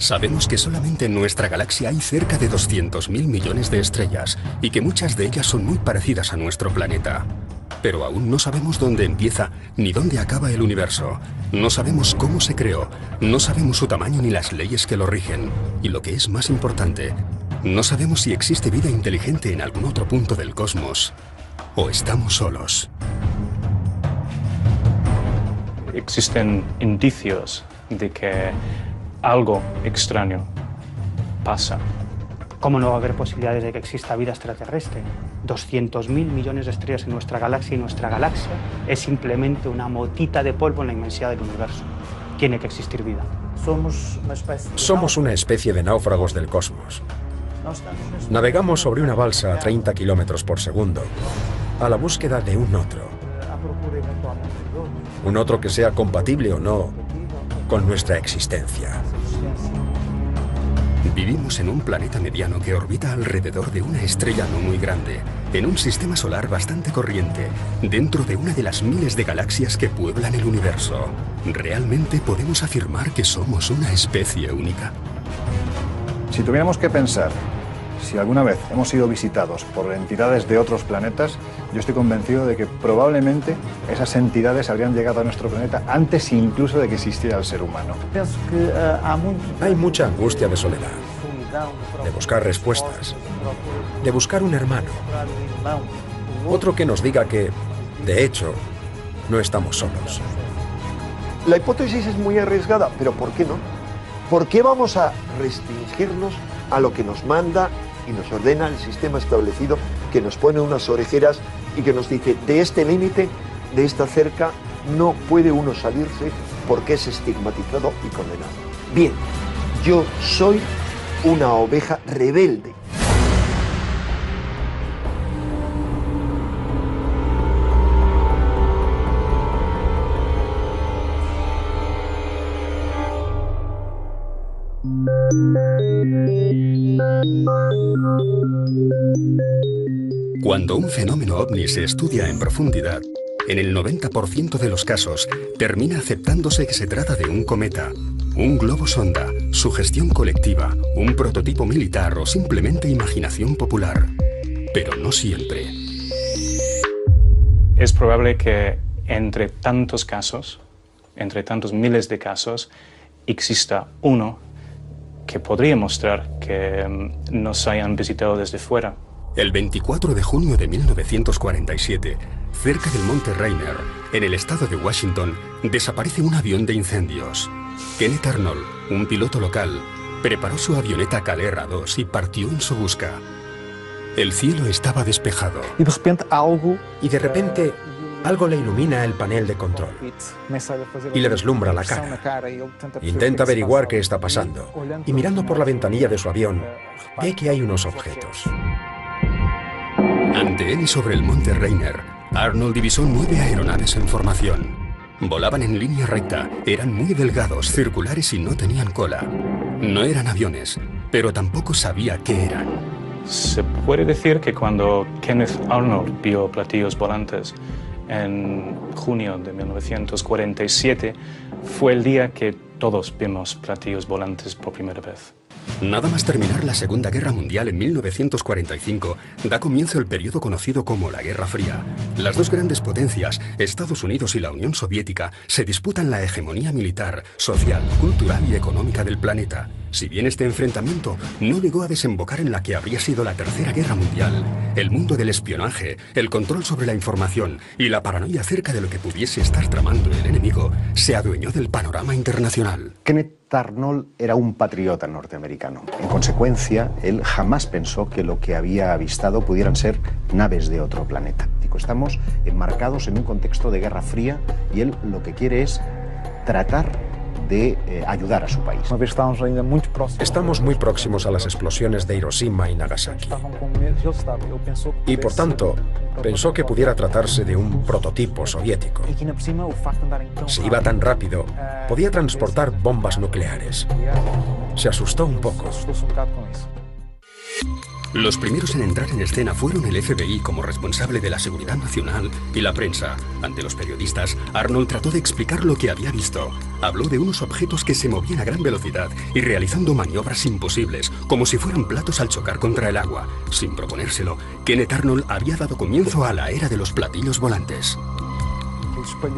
Sabemos que solamente en nuestra galaxia hay cerca de 200.000 millones de estrellas y que muchas de ellas son muy parecidas a nuestro planeta. Pero aún no sabemos dónde empieza ni dónde acaba el universo. No sabemos cómo se creó, no sabemos su tamaño ni las leyes que lo rigen. Y lo que es más importante, no sabemos si existe vida inteligente en algún otro punto del cosmos o estamos solos. Existen indicios de que algo extraño pasa. ¿Cómo no va a haber posibilidades de que exista vida extraterrestre? 200.000 millones de estrellas en nuestra galaxia y nuestra galaxia es simplemente una motita de polvo en la inmensidad del universo. Tiene que existir vida. Somos una especie de náufragos del cosmos. Navegamos sobre una balsa a 30 kilómetros por segundo a la búsqueda de un otro. Un otro que sea compatible o no con nuestra existencia. Vivimos en un planeta mediano que orbita alrededor de una estrella no muy grande, en un sistema solar bastante corriente, dentro de una de las miles de galaxias que pueblan el universo. ¿Realmente podemos afirmar que somos una especie única? Si tuviéramos que pensar si alguna vez hemos sido visitados por entidades de otros planetas, yo estoy convencido de que probablemente esas entidades habrían llegado a nuestro planeta antes incluso de que existiera el ser humano. Hay mucha angustia de soledad, de buscar respuestas, de buscar un hermano. Otro que nos diga que, de hecho, no estamos solos. La hipótesis es muy arriesgada, pero ¿por qué no? ¿Por qué vamos a restringirnos a lo que nos manda y nos ordena el sistema establecido, que nos pone unas orejeras y que nos dice, de este límite, de esta cerca, no puede uno salirse porque es estigmatizado y condenado? Bien, yo soy una oveja rebelde. Cuando un fenómeno ovni se estudia en profundidad, en el 90% de los casos termina aceptándose que se trata de un cometa, un globo sonda, sugestión colectiva, un prototipo militar o simplemente imaginación popular. Pero no siempre. Es probable que entre tantos casos, entre tantos miles de casos, exista uno que podría mostrar que nos hayan visitado desde fuera. El 24 de junio de 1947, cerca del Monte Rainier, en el estado de Washington, desaparece un avión de incendios. Kenneth Arnold, un piloto local, preparó su avioneta Calais A2 y partió en su busca. El cielo estaba despejado. Y de repente, algo le ilumina el panel de control y le deslumbra la cara. Intenta averiguar qué está pasando y mirando por la ventanilla de su avión, ve que hay unos objetos. Ante él y sobre el Monte Rainier, Arnold divisó 9 aeronaves en formación. Volaban en línea recta, eran muy delgados, circulares y no tenían cola. No eran aviones, pero tampoco sabía qué eran. Se puede decir que cuando Kenneth Arnold vio platillos volantes en junio de 1947, fue el día que todos vimos platillos volantes por primera vez. Nada más terminar la Segunda Guerra Mundial en 1945, da comienzo el periodo conocido como la Guerra Fría. Las dos grandes potencias, Estados Unidos y la Unión Soviética, se disputan la hegemonía militar, social, cultural y económica del planeta. Si bien este enfrentamiento no llegó a desembocar en la que habría sido la Tercera Guerra Mundial, el mundo del espionaje, el control sobre la información y la paranoia acerca de lo que pudiese estar tramando el enemigo se adueñó del panorama internacional. Kenneth Arnold era un patriota norteamericano. En consecuencia, él jamás pensó que lo que había avistado pudieran ser naves de otro planeta. Estamos enmarcados en un contexto de Guerra Fría y él lo que quiere es tratar de ayudar a su país. Estamos muy próximos a las explosiones de Hiroshima y Nagasaki. Y por tanto, pensó que pudiera tratarse de un prototipo soviético. Si iba tan rápido, podía transportar bombas nucleares. Se asustó un poco. Los primeros en entrar en escena fueron el FBI como responsable de la seguridad nacional y la prensa. Ante los periodistas, Arnold trató de explicar lo que había visto. Habló de unos objetos que se movían a gran velocidad y realizando maniobras imposibles, como si fueran platos al chocar contra el agua. Sin proponérselo, Kenneth Arnold había dado comienzo a la era de los platillos volantes.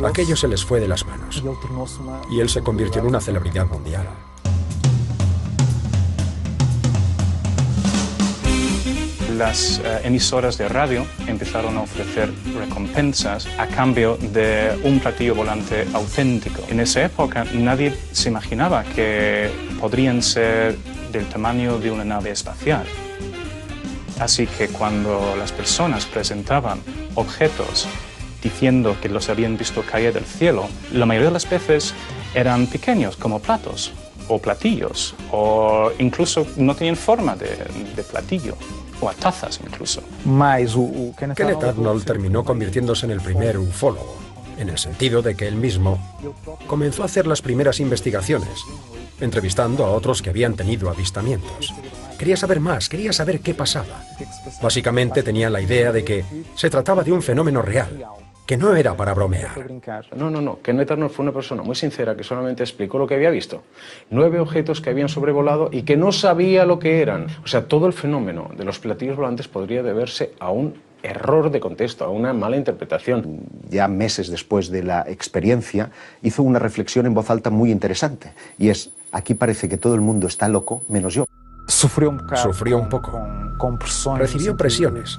Aquello se les fue de las manos y él se convirtió en una celebridad mundial. Las emisoras de radio empezaron a ofrecer recompensas a cambio de un platillo volante auténtico. En esa época nadie se imaginaba que podrían ser del tamaño de una nave espacial. Así que cuando las personas presentaban objetos diciendo que los habían visto caer del cielo, la mayoría de las veces eran pequeños, como platos o platillos, o incluso no tenían forma de platillo. O a tazas incluso. Kenneth Arnold terminó convirtiéndose en el primer ufólogo, en el sentido de que él mismo comenzó a hacer las primeras investigaciones, entrevistando a otros que habían tenido avistamientos. Quería saber más, quería saber qué pasaba. Básicamente tenía la idea de que se trataba de un fenómeno real, que no era para bromear. No. Kenneth Arnold fue una persona muy sincera que solamente explicó lo que había visto. 9 objetos que habían sobrevolado y que no sabía lo que eran. O sea, todo el fenómeno de los platillos volantes podría deberse a un error de contexto, a una mala interpretación. Ya meses después de la experiencia, hizo una reflexión en voz alta muy interesante. Y es, aquí parece que todo el mundo está loco, menos yo. Sufrió un poco. Recibió presiones.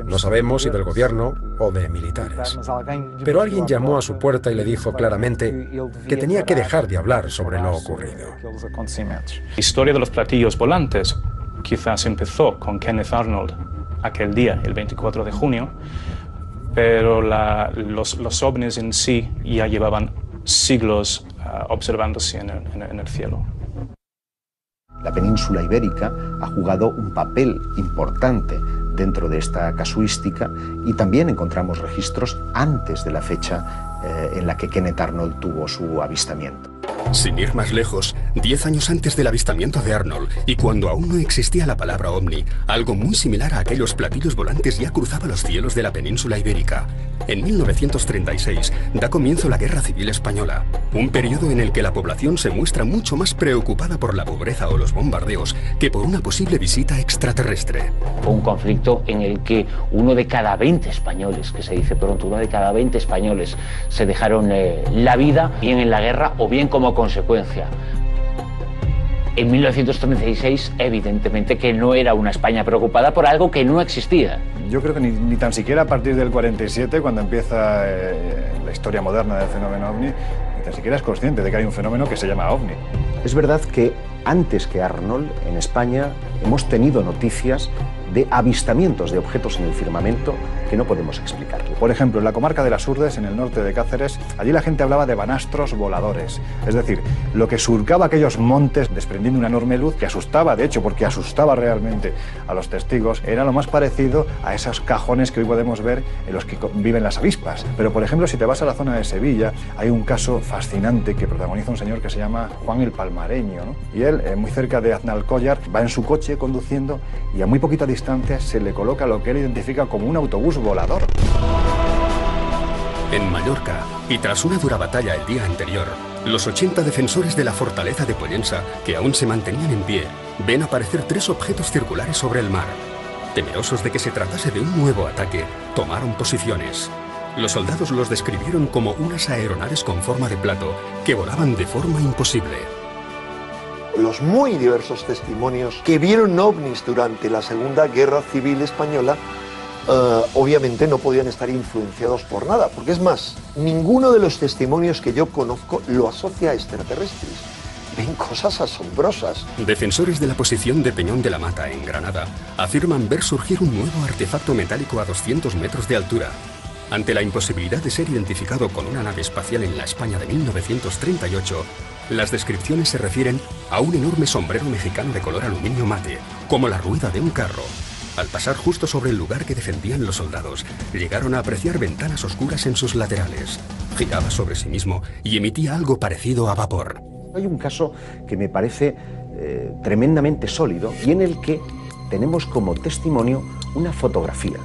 No sabemos si del gobierno o de militares. Pero alguien llamó a su puerta y le dijo claramente que tenía que dejar de hablar sobre lo ocurrido. La historia de los platillos volantes quizás empezó con Kenneth Arnold aquel día, el 24 de junio, pero los ovnis en sí ya llevaban siglos observándose en el cielo. La península ibérica ha jugado un papel importante dentro de esta casuística y también encontramos registros antes de la fecha en la que Kenneth Arnold tuvo su avistamiento. Sin ir más lejos, 10 años antes del avistamiento de Arnold y cuando aún no existía la palabra ovni, algo muy similar a aquellos platillos volantes ya cruzaba los cielos de la península ibérica. En 1936 da comienzo la Guerra Civil Española, un periodo en el que la población se muestra mucho más preocupada por la pobreza o los bombardeos que por una posible visita extraterrestre. Fue un conflicto en el que uno de cada 20 españoles, que se dice pronto, uno de cada 20 españoles se dejaron la vida, bien en la guerra o bien como consecuencia. En 1936, evidentemente que no era una España preocupada por algo que no existía. Yo creo que ni tan siquiera a partir del 47, cuando empieza la historia moderna del fenómeno ovni, ni tan siquiera es consciente de que hay un fenómeno que se llama ovni. Es verdad que antes que Arnold, en España, hemos tenido noticias de avistamientos de objetos en el firmamento que no podemos explicar. Por ejemplo, en la comarca de las Urdes, en el norte de Cáceres, allí la gente hablaba de banastros voladores. Es decir, lo que surcaba aquellos montes desprendiendo una enorme luz que asustaba, de hecho, porque asustaba realmente a los testigos, era lo más parecido a esos cajones que hoy podemos ver en los que viven las avispas. Pero, por ejemplo, si te vas a la zona de Sevilla, hay un caso fascinante que protagoniza un señor que se llama Juan el Palmareño, ¿no? Y él, muy cerca de Aznalcóllar, va en su coche conduciendo y a muy poquita distancia se le coloca lo que él identifica como un autobús volador. En Mallorca, y tras una dura batalla el día anterior, los 80 defensores de la fortaleza de Pollensa, que aún se mantenían en pie, ven aparecer 3 objetos circulares sobre el mar. Temerosos de que se tratase de un nuevo ataque, tomaron posiciones. Los soldados los describieron como unas aeronaves con forma de plato que volaban de forma imposible. Los muy diversos testimonios que vieron ovnis durante la Segunda Guerra Civil Española obviamente no podían estar influenciados por nada, porque es más, ninguno de los testimonios que yo conozco lo asocia a extraterrestres. Ven cosas asombrosas. Defensores de la posición de Peñón de la Mata, en Granada, afirman ver surgir un nuevo artefacto metálico a 200 metros de altura. Ante la imposibilidad de ser identificado con una nave espacial en la España de 1938, las descripciones se refieren a un enorme sombrero mexicano de color aluminio mate, como la rueda de un carro. Al pasar justo sobre el lugar que defendían los soldados, llegaron a apreciar ventanas oscuras en sus laterales. Giraba sobre sí mismo y emitía algo parecido a vapor. Hay un caso que me parece tremendamente sólido y en el que tenemos como testimonio una fotografía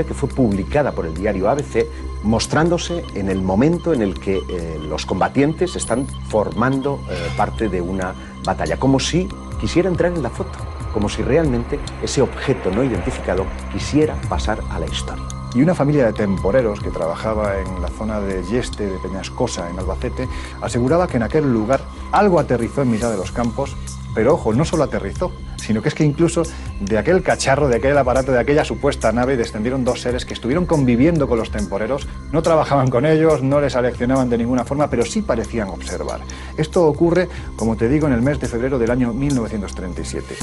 que fue publicada por el diario ABC, mostrándose en el momento en el que los combatientes están formando parte de una batalla, como si quisiera entrar en la foto, como si realmente ese objeto no identificado quisiera pasar a la historia. Y una familia de temporeros que trabajaba en la zona de Yeste, de Peñascosa, en Albacete, aseguraba que en aquel lugar algo aterrizó en mitad de los campos, pero ojo, no solo aterrizó, sino que es que incluso de aquel cacharro, de aquel aparato, de aquella supuesta nave, descendieron dos seres que estuvieron conviviendo con los temporeros, no trabajaban con ellos, no les aleccionaban de ninguna forma, pero sí parecían observar. Esto ocurre, como te digo, en el mes de febrero del año 1937.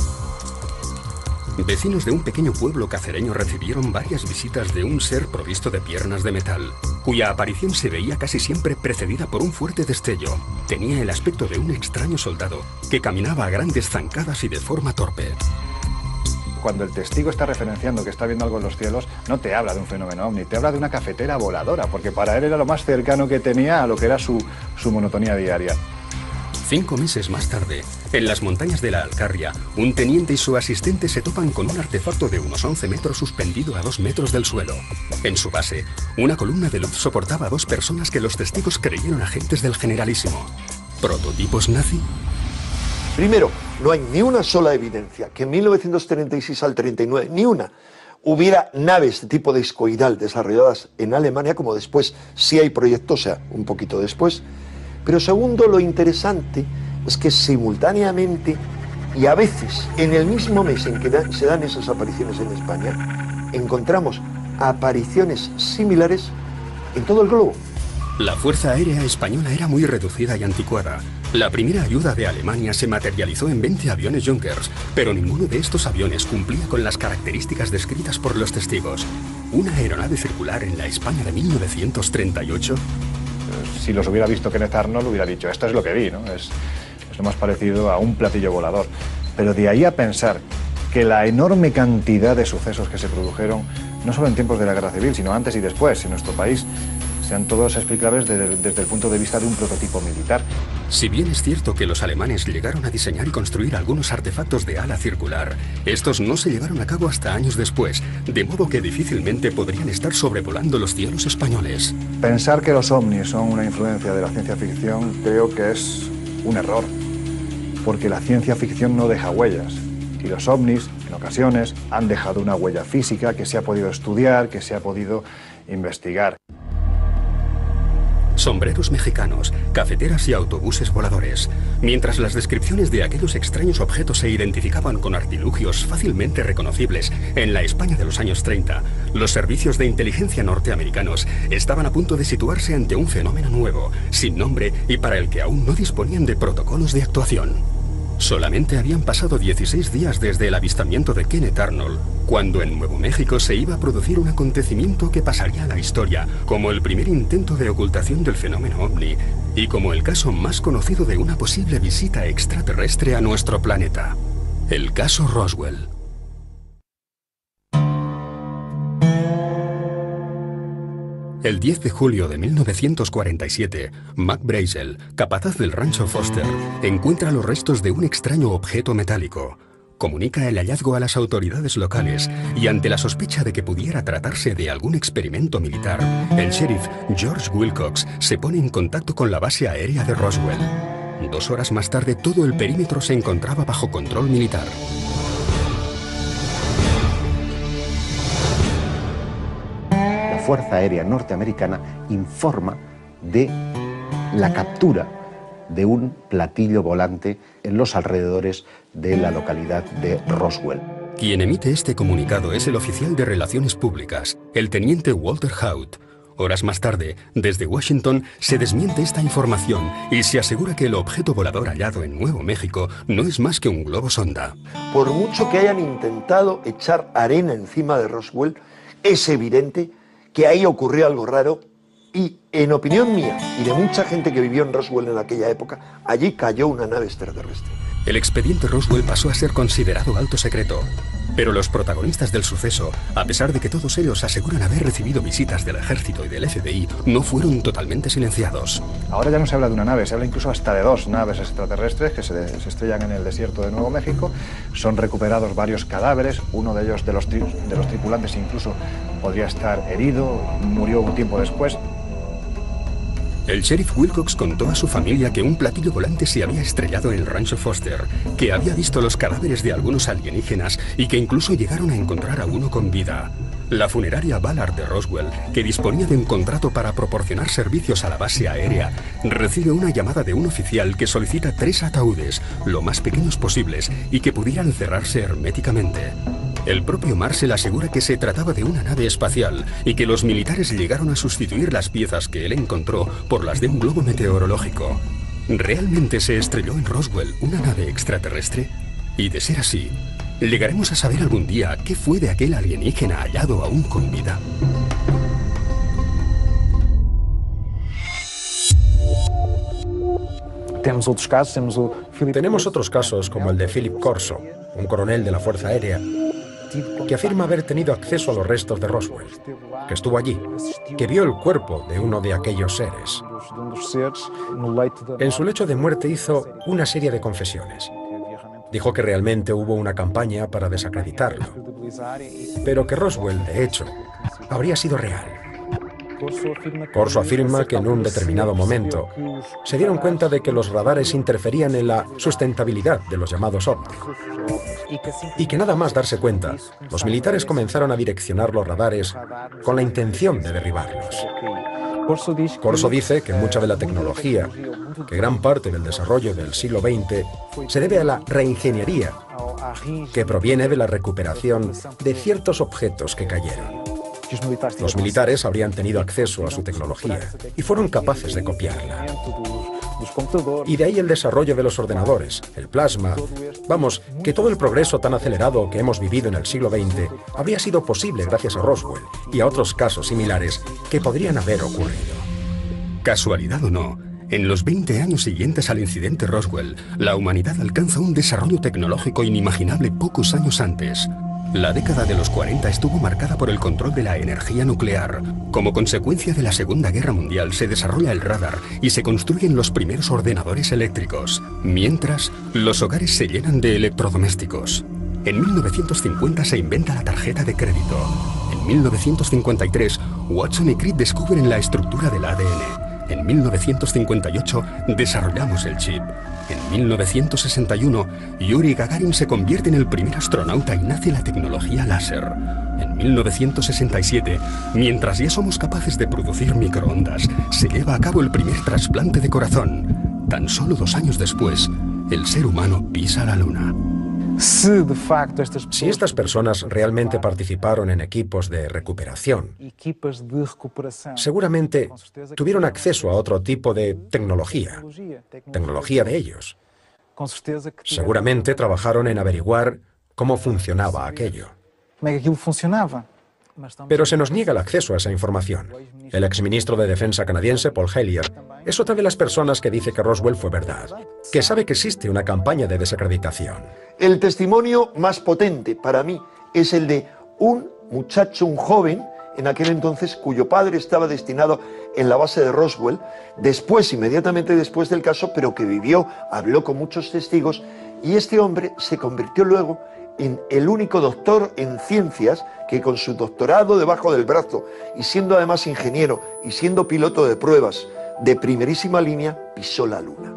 Vecinos de un pequeño pueblo cacereño recibieron varias visitas de un ser provisto de piernas de metal, cuya aparición se veía casi siempre precedida por un fuerte destello. Tenía el aspecto de un extraño soldado que caminaba a grandes zancadas y de forma torpe. Cuando el testigo está referenciando que está viendo algo en los cielos, no te habla de un fenómeno ovni, te habla de una cafetera voladora, porque para él era lo más cercano que tenía a lo que era su monotonía diaria. 5 meses más tarde, en las montañas de la Alcarria, un teniente y su asistente se topan con un artefacto de unos 11 metros suspendido a 2 metros del suelo. En su base, una columna de luz soportaba a 2 personas que los testigos creyeron agentes del Generalísimo. ¿Prototipos nazi? Primero, no hay ni una sola evidencia que en 1936 al 39, ni una, hubiera naves de tipo discoidal desarrolladas en Alemania, como después sí hay proyectos, o sea, un poquito después. Pero segundo, lo interesante es que simultáneamente y a veces en el mismo mes en que se dan esas apariciones en España, encontramos apariciones similares en todo el globo. La Fuerza Aérea Española era muy reducida y anticuada. La primera ayuda de Alemania se materializó en 20 aviones Junkers, pero ninguno de estos aviones cumplía con las características descritas por los testigos. ¿Una aeronave circular en la España de 1938? Si los hubiera visto Kenneth Arnold, hubiera dicho, esto es lo que vi, ¿no? Es lo más parecido a un platillo volador. Pero de ahí a pensar que la enorme cantidad de sucesos que se produjeron, no solo en tiempos de la Guerra Civil, sino antes y después, en nuestro país, sean todos explicables desde el punto de vista de un prototipo militar. Si bien es cierto que los alemanes llegaron a diseñar y construir algunos artefactos de ala circular, estos no se llevaron a cabo hasta años después, de modo que difícilmente podrían estar sobrevolando los cielos españoles. Pensar que los ovnis son una influencia de la ciencia ficción creo que es un error, porque la ciencia ficción no deja huellas, y los ovnis, en ocasiones, han dejado una huella física que se ha podido estudiar, que se ha podido investigar. Sombreros mexicanos, cafeteras y autobuses voladores. Mientras las descripciones de aquellos extraños objetos se identificaban con artilugios fácilmente reconocibles en la España de los años 30, los servicios de inteligencia norteamericanos estaban a punto de situarse ante un fenómeno nuevo, sin nombre y para el que aún no disponían de protocolos de actuación. Solamente habían pasado 16 días desde el avistamiento de Kenneth Arnold, cuando en Nuevo México se iba a producir un acontecimiento que pasaría a la historia como el primer intento de ocultación del fenómeno ovni y como el caso más conocido de una posible visita extraterrestre a nuestro planeta, el caso Roswell. El 10 de julio de 1947, Mac Brazel, capataz del rancho Foster, encuentra los restos de un extraño objeto metálico. Comunica el hallazgo a las autoridades locales y ante la sospecha de que pudiera tratarse de algún experimento militar, el sheriff George Wilcox se pone en contacto con la base aérea de Roswell. 2 horas más tarde, todo el perímetro se encontraba bajo control militar. La Fuerza Aérea Norteamericana informa de la captura de un platillo volante en los alrededores de la localidad de Roswell. Quien emite este comunicado es el oficial de Relaciones Públicas, el teniente Walter Haut. Horas más tarde, desde Washington, se desmiente esta información y se asegura que el objeto volador hallado en Nuevo México no es más que un globo sonda. Por mucho que hayan intentado echar arena encima de Roswell, es evidente que ahí ocurrió algo raro y, en opinión mía y de mucha gente que vivió en Roswell en aquella época, allí cayó una nave extraterrestre. El expediente Roswell pasó a ser considerado alto secreto. Pero los protagonistas del suceso, a pesar de que todos ellos aseguran haber recibido visitas del ejército y del FBI, no fueron totalmente silenciados. Ahora ya no se habla de una nave, se habla incluso hasta de 2 naves extraterrestres que se estrellan en el desierto de Nuevo México. Son recuperados varios cadáveres, uno de ellos de los tripulantes incluso podría estar herido, murió un tiempo después. El sheriff Wilcox contó a su familia que un platillo volante se había estrellado en el rancho Foster, que había visto los cadáveres de algunos alienígenas y que incluso llegaron a encontrar a uno con vida. La funeraria Ballard de Roswell, que disponía de un contrato para proporcionar servicios a la base aérea, recibe una llamada de un oficial que solicita 3 ataúdes, lo más pequeños posibles, y que pudieran cerrarse herméticamente. El propio Marshall asegura que se trataba de una nave espacial y que los militares llegaron a sustituir las piezas que él encontró por las de un globo meteorológico. ¿Realmente se estrelló en Roswell una nave extraterrestre? Y de ser así, ¿llegaremos a saber algún día qué fue de aquel alienígena hallado aún con vida? Tenemos otros casos como el de Philip Corso, un coronel de la Fuerza Aérea, que afirma haber tenido acceso a los restos de Roswell, que estuvo allí, que vio el cuerpo de uno de aquellos seres. En su lecho de muerte hizo una serie de confesiones. Dijo que realmente hubo una campaña para desacreditarlo, pero que Roswell, de hecho, habría sido real. Corso afirma que en un determinado momento se dieron cuenta de que los radares interferían en la sustentabilidad de los llamados ovnis. Y que nada más darse cuenta, los militares comenzaron a direccionar los radares con la intención de derribarlos. Corso dice que mucha de la tecnología, que gran parte del desarrollo del siglo XX, se debe a la reingeniería, que proviene de la recuperación de ciertos objetos que cayeron. Los militares habrían tenido acceso a su tecnología y fueron capaces de copiarla. Y de ahí el desarrollo de los ordenadores, el plasma. Vamos, que todo el progreso tan acelerado que hemos vivido en el siglo XX habría sido posible gracias a Roswell y a otros casos similares que podrían haber ocurrido. Casualidad o no, en los 20 años siguientes al incidente Roswell, la humanidad alcanza un desarrollo tecnológico inimaginable pocos años antes. La década de los 40 estuvo marcada por el control de la energía nuclear. Como consecuencia de la Segunda Guerra Mundial se desarrolla el radar y se construyen los primeros ordenadores eléctricos. Mientras, los hogares se llenan de electrodomésticos. En 1950 se inventa la tarjeta de crédito. En 1953, Watson y Crick descubren la estructura del ADN. En 1958 desarrollamos el chip. En 1961, Yuri Gagarin se convierte en el primer astronauta y nace la tecnología láser. En 1967, mientras ya somos capaces de producir microondas, se lleva a cabo el primer trasplante de corazón. Tan solo 2 años después, el ser humano pisa la Luna. Si estas personas realmente participaron en equipos de recuperación, seguramente tuvieron acceso a otro tipo de tecnología de ellos. Seguramente trabajaron en averiguar cómo funcionaba aquello. Pero se nos niega el acceso a esa información. El exministro de Defensa canadiense, Paul Hellyer, es otra de las personas que dice que Roswell fue verdad, que sabe que existe una campaña de desacreditación. El testimonio más potente para mí es el de un muchacho, un joven, en aquel entonces, cuyo padre estaba destinado en la base de Roswell, después, inmediatamente después del caso, pero que vivió, habló con muchos testigos, y este hombre se convirtió luego en el único doctor en ciencias que con su doctorado debajo del brazo y siendo además ingeniero y siendo piloto de pruebas de primerísima línea, pisó la Luna.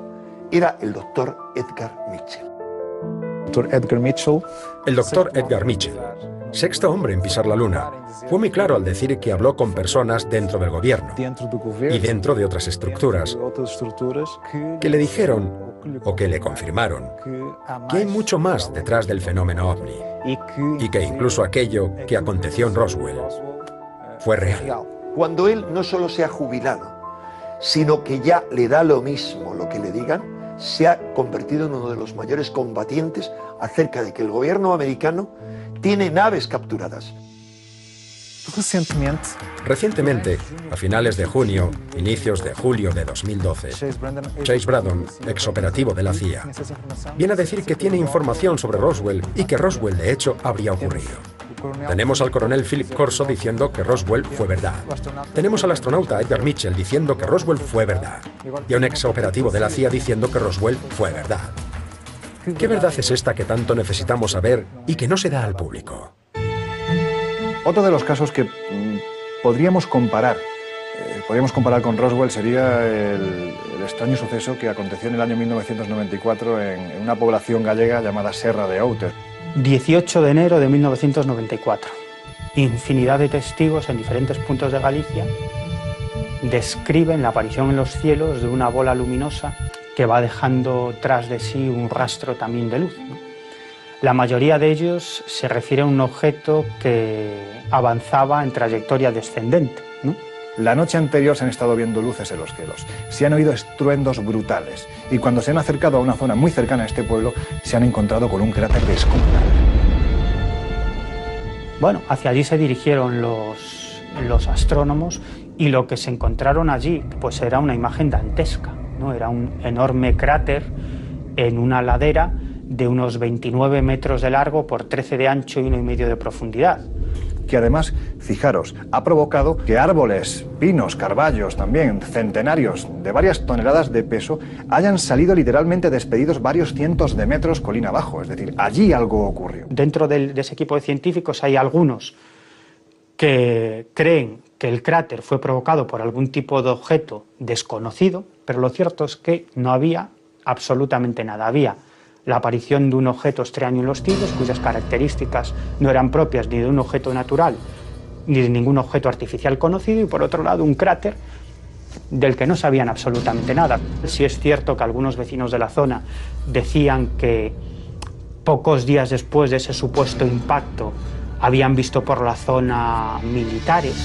Era el doctor Edgar Mitchell. El doctor Edgar Mitchell, sexto hombre en pisar la Luna, fue muy claro al decir que habló con personas dentro del gobierno y dentro de otras estructuras que le dijeron o que le confirmaron que hay mucho más detrás del fenómeno ovni y que incluso aquello que aconteció en Roswell fue real. Cuando él no solo se ha jubilado, sino que ya le da lo mismo lo que le digan, se ha convertido en uno de los mayores combatientes acerca de que el gobierno americano tiene naves capturadas. Recientemente, a finales de junio, inicios de julio de 2012, Chase Braddon, exoperativo de la CIA, viene a decir que tiene información sobre Roswell y que Roswell de hecho habría ocurrido. Tenemos al coronel Philip Corso diciendo que Roswell fue verdad. Tenemos al astronauta Edgar Mitchell diciendo que Roswell fue verdad. Y a un exoperativo de la CIA diciendo que Roswell fue verdad. ¿Qué verdad es esta que tanto necesitamos saber y que no se da al público? Otro de los casos que podríamos comparar con Roswell sería el extraño suceso que aconteció en el año 1994 en una población gallega llamada Serra de Outer. 18 de enero de 1994. Infinidad de testigos en diferentes puntos de Galicia describen la aparición en los cielos de una bola luminosa que va dejando tras de sí un rastro también de luz, ¿no? La mayoría de ellos se refiere a un objeto que avanzaba en trayectoria descendente, ¿no? La noche anterior se han estado viendo luces en los cielos, se han oído estruendos brutales y cuando se han acercado a una zona muy cercana a este pueblo se han encontrado con un cráter descomunal. Bueno, hacia allí se dirigieron los astrónomos y lo que se encontraron allí pues era una imagen dantesca, ¿no? Era un enorme cráter en una ladera de unos 29 metros de largo por 13 de ancho y 1,5 de profundidad. Que además, fijaros, ha provocado que árboles, pinos, carballos también, centenarios de varias toneladas de peso, hayan salido literalmente despedidos varios cientos de metros colina abajo. Es decir, allí algo ocurrió. Dentro de ese equipo de científicos hay algunos que creen que el cráter fue provocado por algún tipo de objeto desconocido, pero lo cierto es que no había absolutamente nada. Había la aparición de un objeto extraño en los cielos, cuyas características no eran propias ni de un objeto natural ni de ningún objeto artificial conocido, y por otro lado un cráter del que no sabían absolutamente nada. Sí es cierto que algunos vecinos de la zona decían que pocos días después de ese supuesto impacto habían visto por la zona militares.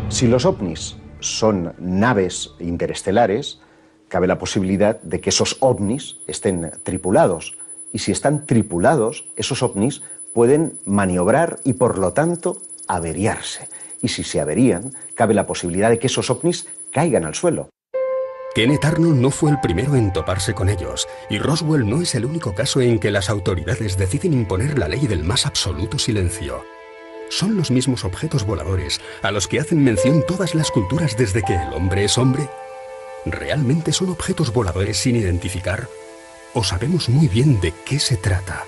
Si los ovnis son naves interestelares, cabe la posibilidad de que esos ovnis estén tripulados. Y si están tripulados, esos ovnis pueden maniobrar y, por lo tanto, averiarse. Y si se averían, cabe la posibilidad de que esos ovnis caigan al suelo. Kenneth Arnold no fue el primero en toparse con ellos, y Roswell no es el único caso en que las autoridades deciden imponer la ley del más absoluto silencio. ¿Son los mismos objetos voladores a los que hacen mención todas las culturas desde que el hombre es hombre? ¿Realmente son objetos voladores sin identificar? ¿O sabemos muy bien de qué se trata?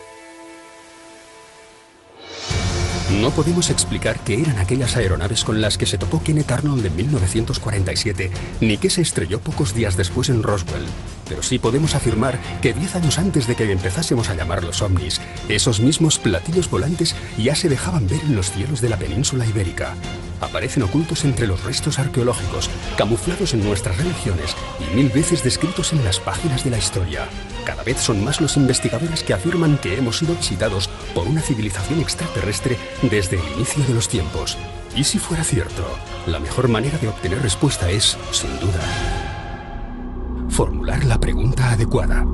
No podemos explicar qué eran aquellas aeronaves con las que se topó Kenneth Arnold en 1947, ni qué se estrelló pocos días después en Roswell. Pero sí podemos afirmar que 10 años antes de que empezásemos a llamarlos ovnis, esos mismos platillos volantes ya se dejaban ver en los cielos de la península ibérica. Aparecen ocultos entre los restos arqueológicos, camuflados en nuestras religiones y 1000 veces descritos en las páginas de la historia. Cada vez son más los investigadores que afirman que hemos sido visitados por una civilización extraterrestre desde el inicio de los tiempos. Y si fuera cierto, la mejor manera de obtener respuesta es, sin duda, formular la pregunta adecuada.